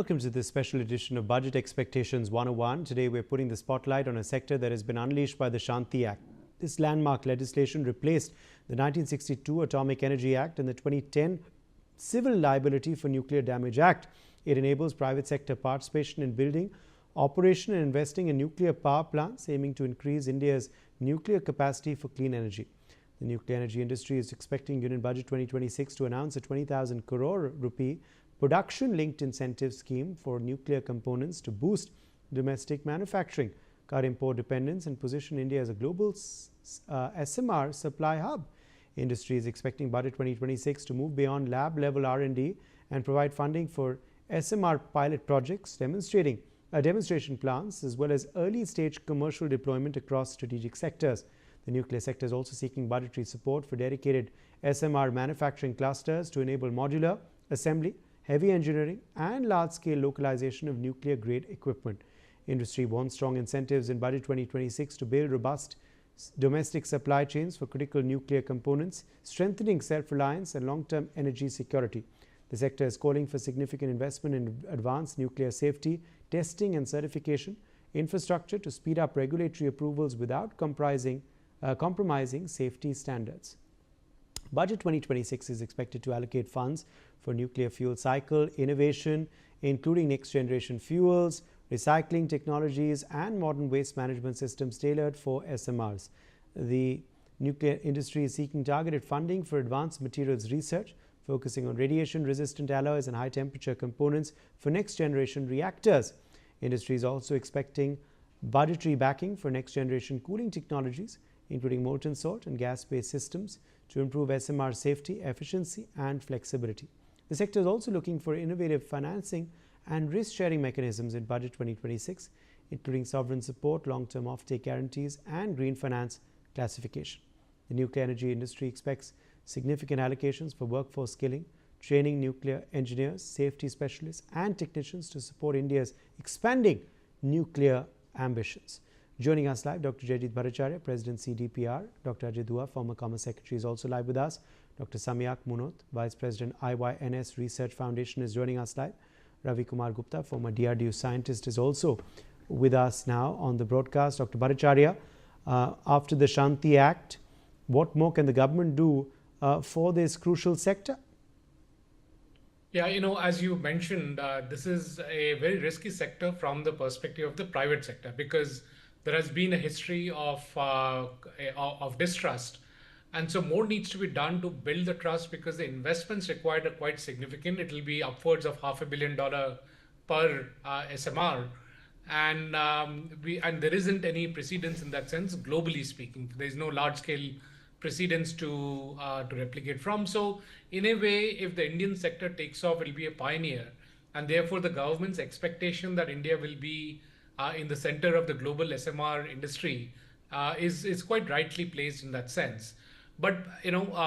welcome to this special edition of Budget Expectations 101. Today we're putting the spotlight on a sector that has been unleashed by the Shanti Act. This landmark legislation replaced the 1962 Atomic Energy Act and the 2010 Civil Liability for Nuclear Damage Act. It enables private sector participation in building, operation and investing in nuclear power plants, aiming to increase India's nuclear capacity for clean energy. The nuclear energy industry is expecting Union Budget 2026 to announce a 20,000 crore rupee production-linked incentive scheme for nuclear components to boost domestic manufacturing, cut import dependence and position India as a global SMR supply hub. Industry is expecting Budget 2026 to move beyond lab-level R&D and provide funding for SMR pilot projects, demonstration plants, as well as early-stage commercial deployment across strategic sectors. The nuclear sector is also seeking budgetary support for dedicated SMR manufacturing clusters to enable modular assembly, heavy engineering and large-scale localization of nuclear-grade equipment. Industry wants strong incentives in Budget 2026 to build robust domestic supply chains for critical nuclear components, strengthening self-reliance and long-term energy security. The sector is calling for significant investment in advanced nuclear safety, testing and certification infrastructure to speed up regulatory approvals without compromising safety standards. Budget 2026 is expected to allocate funds for nuclear fuel cycle innovation, including next-generation fuels, recycling technologies and modern waste management systems tailored for SMRs. The nuclear industry is seeking targeted funding for advanced materials research, focusing on radiation-resistant alloys and high-temperature components for next-generation reactors. Industry is also expecting budgetary backing for next-generation cooling technologies, including molten salt and gas-based systems, to improve SMR safety, efficiency and flexibility. The sector is also looking for innovative financing and risk-sharing mechanisms in Budget 2026, including sovereign support, long-term offtake guarantees and green finance classification. The nuclear energy industry expects significant allocations for workforce skilling, training nuclear engineers, safety specialists and technicians to support India's expanding nuclear ambitions. Joining us live, Dr. Jayjeet Bhattacharya, President CDPR. Dr. Ajay Dua, former Commerce Secretary, is also live with us. Dr. Samyak Munot, Vice President, IYNS Research Foundation, is joining us live. Ravi Kumar Gupta, former DRDO scientist, is also with us now on the broadcast. Dr. Bhattacharya, after the Shanti Act, what more can the government do for this crucial sector? Yeah, as you mentioned, this is a very risky sector from the perspective of the private sector, because there has been a history of distrust. And so more needs to be done to build the trust, because the investments required are quite significant. It will be upwards of $500 million per SMR. And there isn't any precedence in that sense, globally speaking. There's no large scale precedence to replicate from. So in a way, if the Indian sector takes off, it will be a pioneer. And therefore the government's expectation that India will be in the center of the global SMR industry is quite rightly placed in that sense. But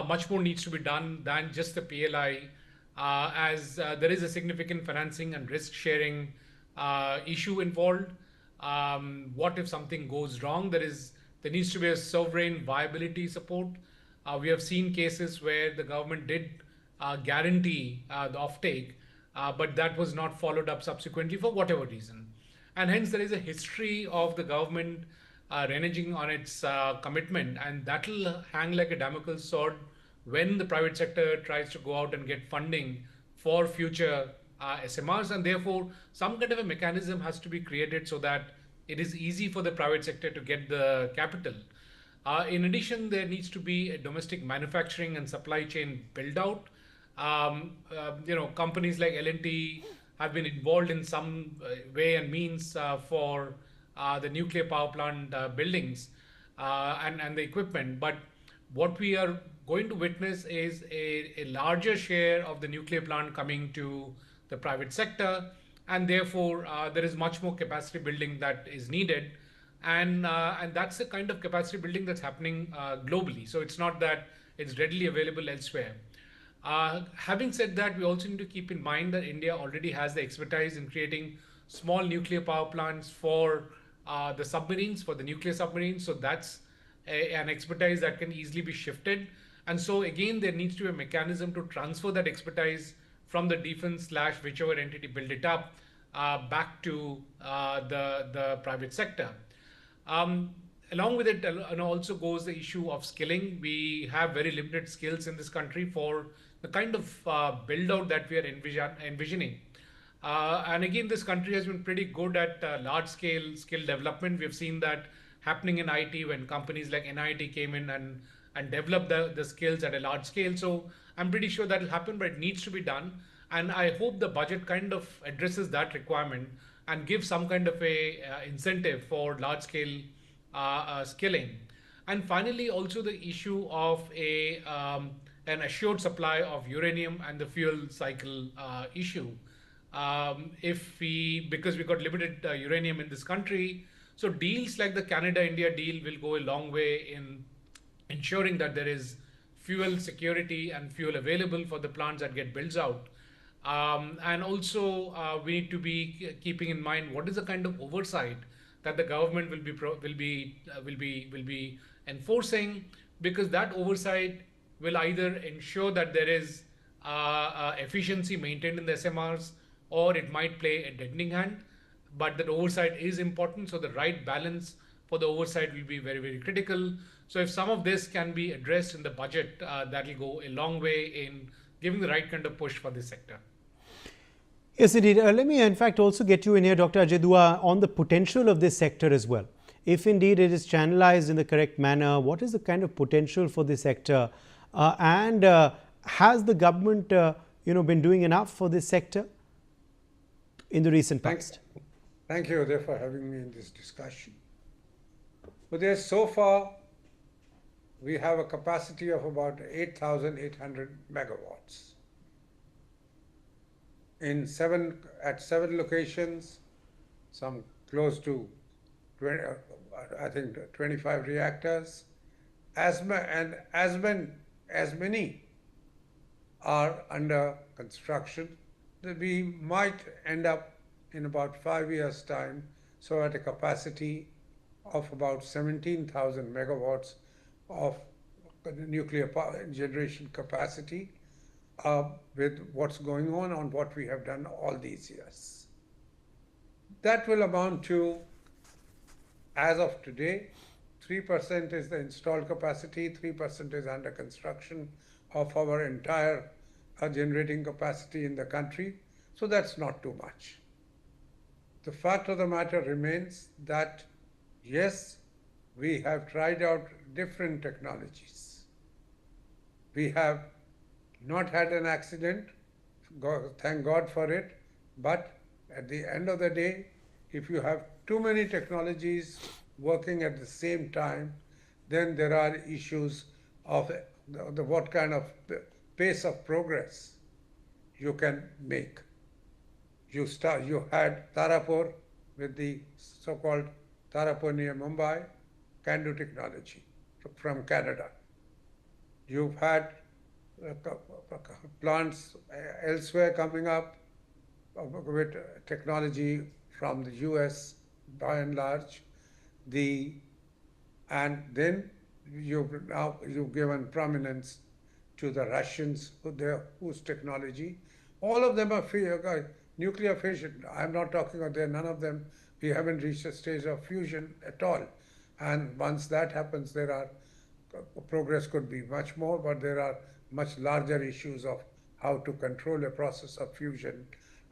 much more needs to be done than just the PLI, as there is a significant financing and risk sharing issue involved. What if something goes wrong? There needs to be a sovereign viability support. We have seen cases where the government did guarantee the offtake, but that was not followed up subsequently for whatever reason. And hence there is a history of the government reneging on its commitment, and that will hang like a Damocles sword when the private sector tries to go out and get funding for future SMRs. And therefore some kind of a mechanism has to be created so that it is easy for the private sector to get the capital. In addition, there needs to be a domestic manufacturing and supply chain build out. Companies like L&T have been involved in some way and means for the nuclear power plant buildings and the equipment. But what we are going to witness is a larger share of the nuclear plant coming to the private sector, and therefore there is much more capacity building that is needed. And that's the kind of capacity building that's happening globally. So it's not that it's readily available elsewhere. Having said that, we also need to keep in mind that India already has the expertise in creating small nuclear power plants for the submarines, for the nuclear submarines. So that's an expertise that can easily be shifted. And so again, there needs to be a mechanism to transfer that expertise from the defense / whichever entity build it up back to the private sector. Um, Along with it, also goes the issue of skilling. We have very limited skills in this country for the kind of build out that we are envisioning. And again, this country has been pretty good at large scale skill development. We've seen that happening in IT when companies like NIT came in and developed the skills at a large scale. So I'm pretty sure that will happen, but it needs to be done. And I hope the budget kind of addresses that requirement and gives some kind of a incentive for large scale skilling. And finally, also the issue of an assured supply of uranium and the fuel cycle issue. If we, because we got limited uranium in this country, so deals like the Canada-India deal will go a long way in ensuring that there is fuel security and fuel available for the plants that get built out. And also, we need to be keeping in mind what is the kind of oversight that the government will be enforcing, because that oversight will either ensure that there is efficiency maintained in the SMRs, or it might play a deadening hand. But that oversight is important, so the right balance for the oversight will be very, very critical. So if some of this can be addressed in the budget, that will go a long way in giving the right kind of push for this sector. Yes, indeed. Let me, in fact, also get you in here, Dr. Ajay Dua, on the potential of this sector as well. If indeed it is channelized in the correct manner, what is the kind of potential for this sector? And has the government, been doing enough for this sector in the recent past? Thank you, Uday, for having me in this discussion. But there's so far, we have a capacity of about 8,800 megawatts. At seven locations, some close to 20, I think 25 reactors, as many are under construction, that we might end up in about 5 years' time, so at a capacity of about 17,000 megawatts of nuclear power generation capacity, with what's going on what we have done all these years. That will amount to, as of today, 3% is the installed capacity, 3% is under construction of our entire generating capacity in the country. So that's not too much. The fact of the matter remains that, yes, we have tried out different technologies. We have not had an accident, thank God for it, but at the end of the day, if you have too many technologies working at the same time, then there are issues of what kind of pace of progress you can make. You had Tarapur with the so-called Tarapur near Mumbai, CANDU technology from Canada. You've had plants elsewhere coming up with technology from the US by and large. And then you've given prominence to the Russians, whose technology, all of them are nuclear fission. I'm not talking about none of them. We haven't reached a stage of fusion at all. And once that happens, progress could be much more, but there are much larger issues of how to control a process of fusion,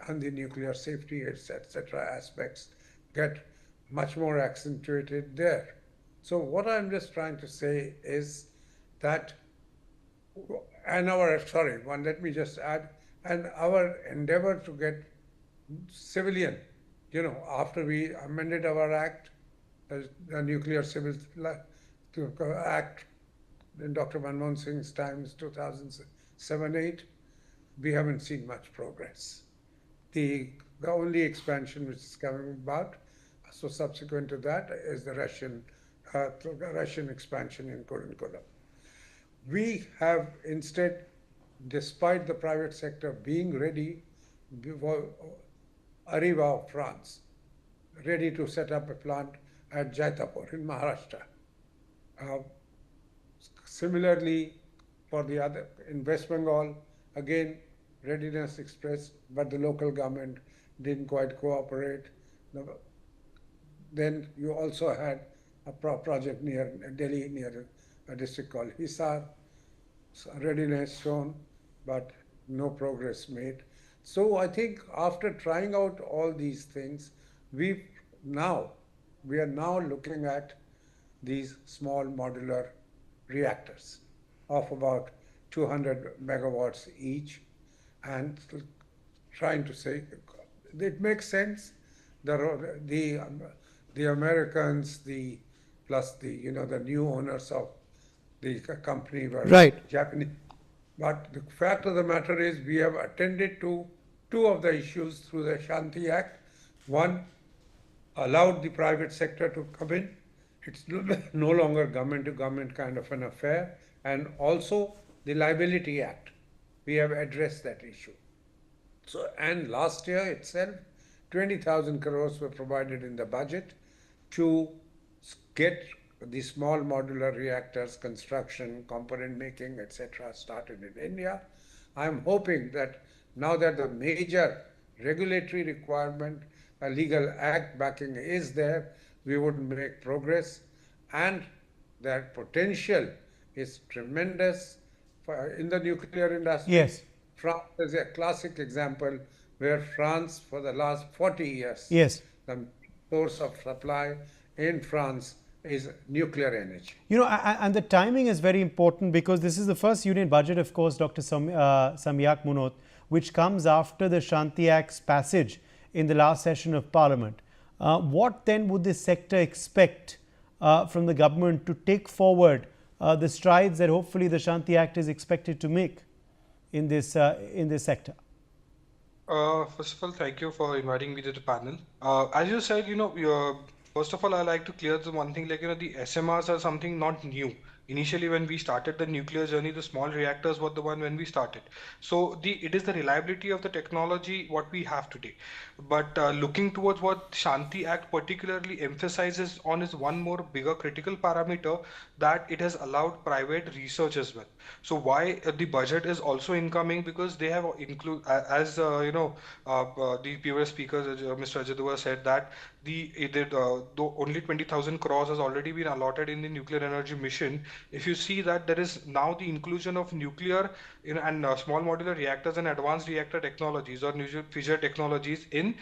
and the nuclear safety, etc. aspects get much more accentuated there. So what I'm just trying to say is that, let me just add, and our endeavor to get civilian, after we amended our act, the Nuclear Civil Act, in Dr. Manmohan Singh's times, 2007-8, we haven't seen much progress. The only expansion which is coming about, so subsequent to that, is the Russian expansion in Kudankulam. We have instead, despite the private sector being ready, Areva of France, ready to set up a plant at Jaitapur in Maharashtra. Similarly, for the other, in West Bengal, again, readiness expressed, but the local government didn't quite cooperate. The- Then you also had a project near Delhi, near a district called Hisar, readiness shown, but no progress made. So I think after trying out all these things, we now we are now looking at these small modular reactors of about 200 megawatts each, and trying to say it makes sense. The the um, the Americans, the plus the new owners of the company were Right. Japanese. But the fact of the matter is, we have attended to two of the issues through the Shanti Act. One, allowed the private sector to come in. It's no longer government to government kind of an affair. And also the Liability Act. We have addressed that issue. So, and last year itself, 20,000 crores were provided in the budget to get the small modular reactors construction, component making, etc., started in India. I'm hoping that now that the major regulatory requirement, a legal act backing is there, we would make progress, and that potential is tremendous in the nuclear industry. Yes. France is a classic example where France, for the last 40 years, Yes. the source of supply in France is nuclear energy. You know, and the timing is very important because this is the first union budget, of course, Dr. Samyak Munot, which comes after the Shanti Act's passage in the last session of Parliament. What then would this sector expect from the government to take forward the strides that hopefully the Shanti Act is expected to make in this sector? First of all, thank you for inviting me to the panel. As you said, first of all, I like to clear the one thing, the SMRs are something not new. Initially, when we started the nuclear journey, the small reactors were the one when we started. So it is the reliability of the technology what we have today. But looking towards what Shanti Act particularly emphasizes on is one more bigger critical parameter, that it has allowed private research as well. So why the budget is also incoming, because they have as the previous speaker, Mr. Ajadua said that though only 20,000 crores has already been allotted in the nuclear energy mission. If you see that there is now the inclusion of nuclear and small modular reactors and advanced reactor technologies or nuclear fission technologies in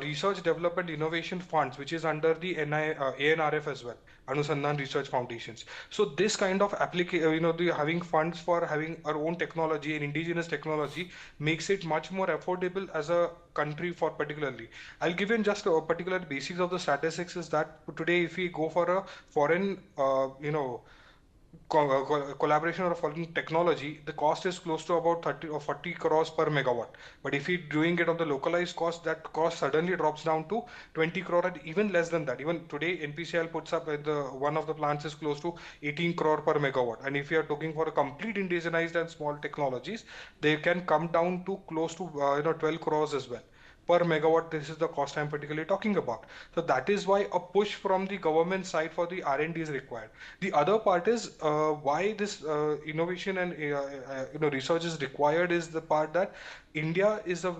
research development innovation funds, which is under the ANRF as well, Anusandhan Research Foundations. So this kind of having funds for having our own technology and indigenous technology makes it much more affordable as a country for particularly. I'll give you just a particular basics of the statistics is that today if we go for a foreign, collaboration or foreign technology, the cost is close to about 30 or 40 crores per megawatt. But if we're doing it on the localized cost, that cost suddenly drops down to 20 crore and even less than that. Even today, NPCIL puts up one of the plants is close to 18 crore per megawatt. And if you are looking for a complete indigenized and small technologies, they can come down to close to 12 crores as well per megawatt. This is the cost I'm particularly talking about. So that is why a push from the government side for the R&D is required. The other part is why this innovation and research is required is the part that India is a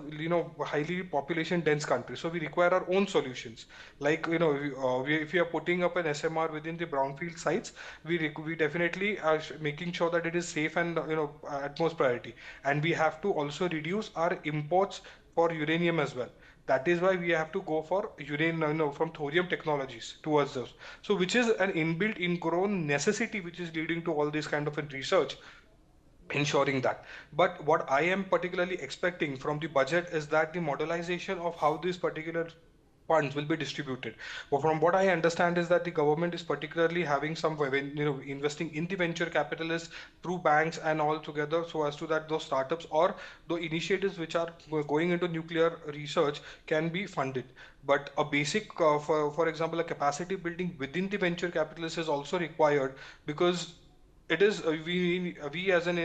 highly population dense country, so we require our own solutions. Like if we are putting up an SMR within the brownfield sites, we definitely are making sure that it is safe and utmost priority, and we have to also reduce our imports for uranium as well. That is why we have to go for uranium from thorium technologies towards those. So which is an inbuilt, ingrown necessity which is leading to all this kind of research, ensuring that. But what I am particularly expecting from the budget is that the modelization of how this particular funds will be distributed. But from what I understand is that the government is particularly having some investing in the venture capitalists through banks and all together, so as to that those startups or the initiatives which are going into nuclear research can be funded. But a basic, for example, a capacity building within the venture capitalists is also required, because it is we as an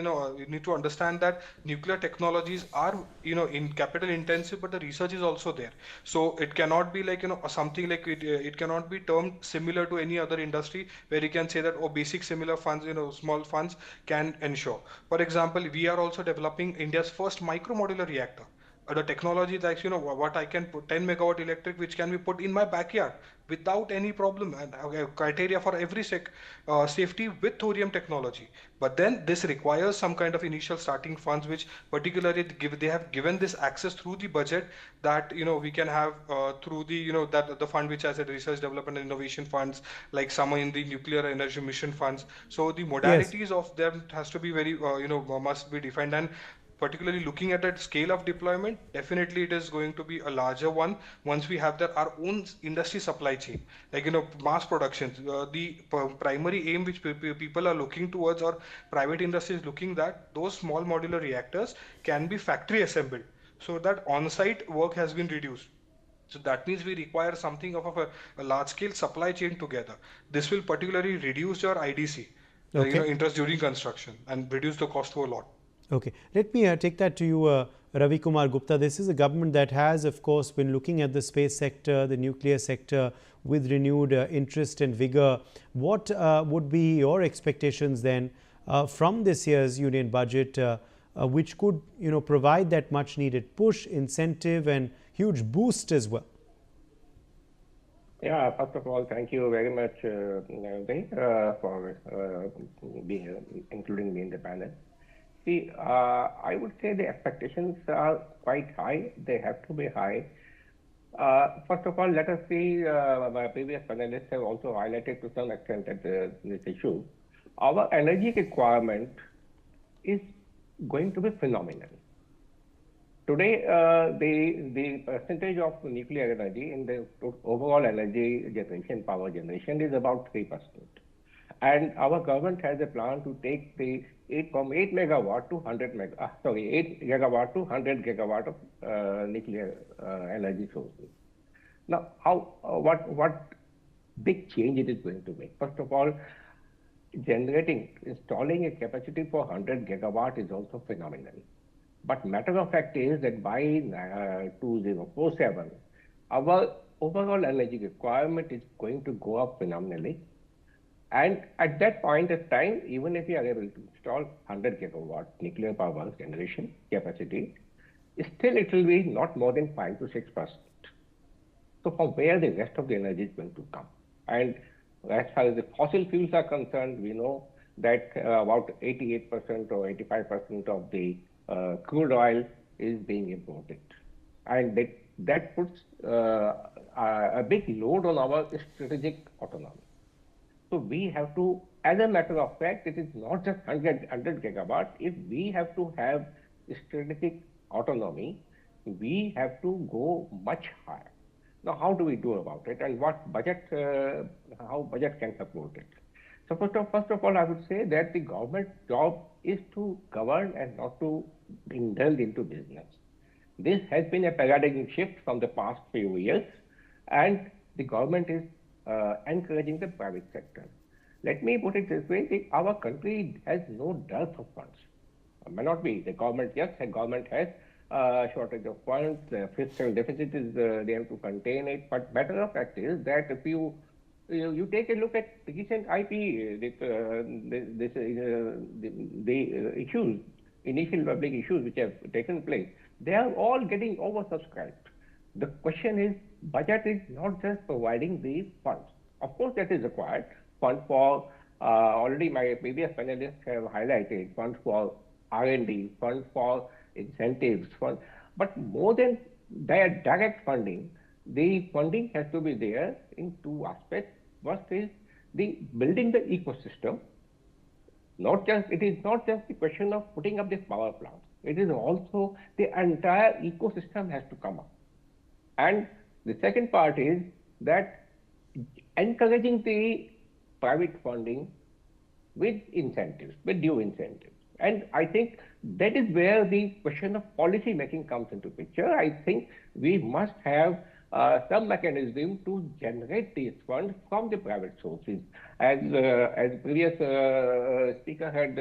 need to understand that nuclear technologies are in capital intensive, but the research is also there. So it cannot be like something like it cannot be termed similar to any other industry where you can say that basic similar funds, small funds can ensure. For example, we are also developing India's first micro modular reactor, the technology like, what I can put 10 megawatt electric, which can be put in my backyard without any problem, and criteria for every safety with thorium technology. But then this requires some kind of initial starting funds, which particularly they have given this access through the budget, that we can have through the that the fund which has a research development and innovation funds, like some in the nuclear energy mission funds. So the Yes. modalities of them has to be very must be defined. And particularly looking at that scale of deployment, definitely it is going to be a larger one once we have our own industry supply chain, like mass production. The primary aim which people are looking towards, or private industry is looking, that those small modular reactors can be factory assembled, so that on-site work has been reduced. So that means we require something of a large-scale supply chain together. This will particularly reduce your IDC, Okay. interest during construction, and reduce the cost to a lot. Okay, let me take that to you, Ravi Kumar Gupta. This is a government that has, of course, been looking at the space sector, the nuclear sector, with renewed interest and vigor. What would be your expectations then from this year's union budget, which could, provide that much needed push, incentive, and huge boost as well? Yeah, first of all, thank you very much, Uday, for including me in the panel. See, I would say the expectations are quite high. They have to be high. First of all, let us see, my previous panelists have also highlighted to some extent that this issue. Our energy requirement is going to be phenomenal. Today, the percentage of nuclear energy in the overall energy generation, power generation, is about 3%. And our government has a plan to take the 8 megawatt to 100 8 gigawatt to 100 gigawatt of nuclear energy sources. Now, what big change it is going to make? First of all, installing a capacity for 100 gigawatt is also phenomenal. But matter of fact is that by 2047, our overall energy requirement is going to go up phenomenally. And at that point of time, even if we are able to install 100 gigawatt nuclear power generation capacity, still it will be not more than 5 to 6%. So from where the rest of the energy is going to come? And as far as the fossil fuels are concerned, we know that about 88% or 85% of the crude oil is being imported. And that puts a big load on our strategic autonomy. So we have to, as a matter of fact, it is not just 100 gigawatt. If we have to have strategic autonomy, we have to go much higher. Now, how do we do about it, and what budget, how budget can support it? So first of all, I would say that the government job is to govern and not to indulge into business. This has been a paradigm shift from the past few years, and the government is encouraging the private sector. Let me put it this way, our country has no dearth of funds. It may not be the government, yes, the government has shortage of funds, fiscal deficit is, they have to contain it, but matter of fact is that if you take a look at the recent IP, the issues, initial public issues which have taken place, they are all getting oversubscribed. The question is, budget is not just providing the funds. Of course, that is required. Fund for, already my previous panelists have highlighted, funds for R&D, funds for incentives, but more than their direct funding, the funding has to be there in two aspects. First is the building the ecosystem. It is not just the question of putting up this power plant. It is also the entire ecosystem has to come up. And the second part is that encouraging the private funding with incentives, with due incentives. And I think that is where the question of policy making comes into picture. I think we must have some mechanism to generate these funds from the private sources. As previous speaker had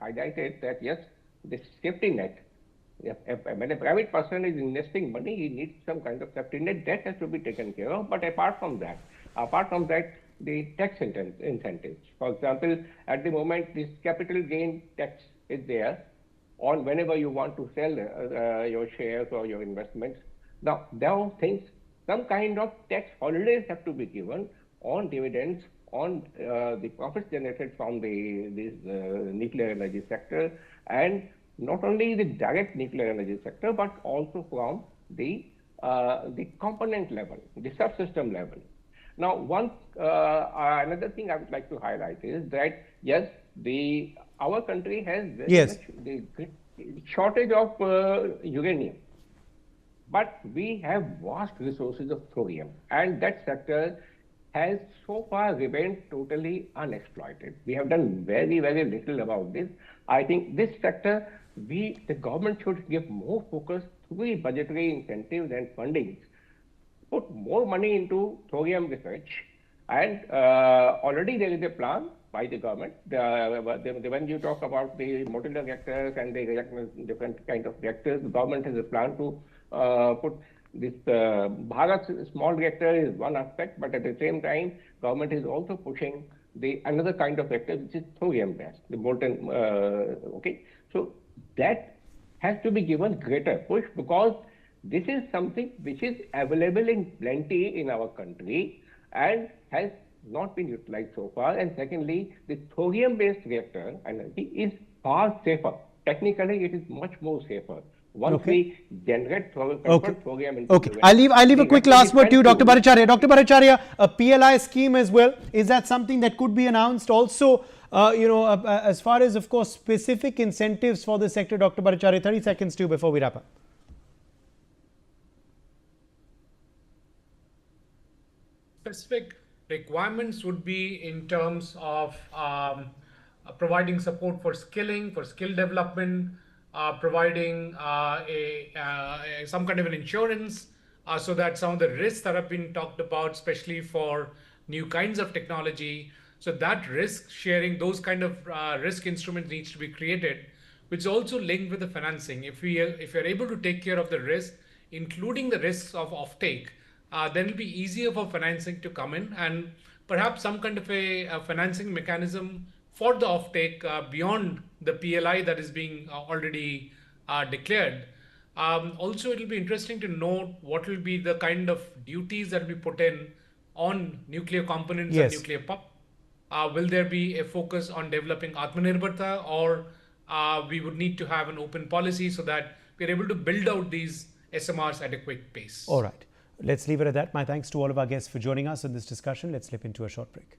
highlighted that yes, the safety net. When a private person is investing money, he needs some kind of safety net. That has to be taken care of. But apart from that, the tax incentives. For example, at the moment, this capital gain tax is there. on whenever you want to sell your shares or your investments. Now, there are things, some kind of tax holidays have to be given on dividends, on the profits generated from this nuclear energy sector, and not only the direct nuclear energy sector, but also from the component level, the subsystem level. Now, another thing I would like to highlight is that yes, our country has very much the shortage of uranium, but we have vast resources of thorium, and that sector has so far remained totally unexploited. We have done very, very little about this. I think this sector, the government should give more focus through budgetary incentives and fundings, put more money into thorium research, and already there is a plan by the government. When you talk about the modular reactors and the different kind of reactors, the government has a plan to put this Bharat small reactor is one aspect, but at the same time, government is also pushing another kind of reactor, which is thorium based, the molten. Okay, so that has to be given greater push, because this is something which is available in plenty in our country and has not been utilized so far. And secondly, the thorium-based reactor energy is far safer. Technically, it is much more safer. Once we generate thorium into the I'll leave a quick last word to you, Dr. Bhattacharya. Dr. Bhattacharya, a PLI scheme as well. Is that something that could be announced also? As far as, of course, specific incentives for the sector, Dr. Bhattacharya, 30 seconds to you before we wrap up. Specific requirements would be in terms of providing support for skilling, for skill development, providing some kind of an insurance so that some of the risks that have been talked about, especially for new kinds of technology, so that risk sharing, those kind of risk instruments needs to be created, which is also linked with the financing. If you're able to take care of the risk, including the risks of offtake, then it'll be easier for financing to come in, and perhaps some kind of a financing mechanism for the offtake beyond the PLI that is being already declared. Also, it'll be interesting to note what will be the kind of duties that will be put in on nuclear components and nuclear power. Will there be a focus on developing Atmanirbharta, or we would need to have an open policy so that we're able to build out these SMRs at a quick pace? All right. Let's leave it at that. My thanks to all of our guests for joining us in this discussion. Let's slip into a short break.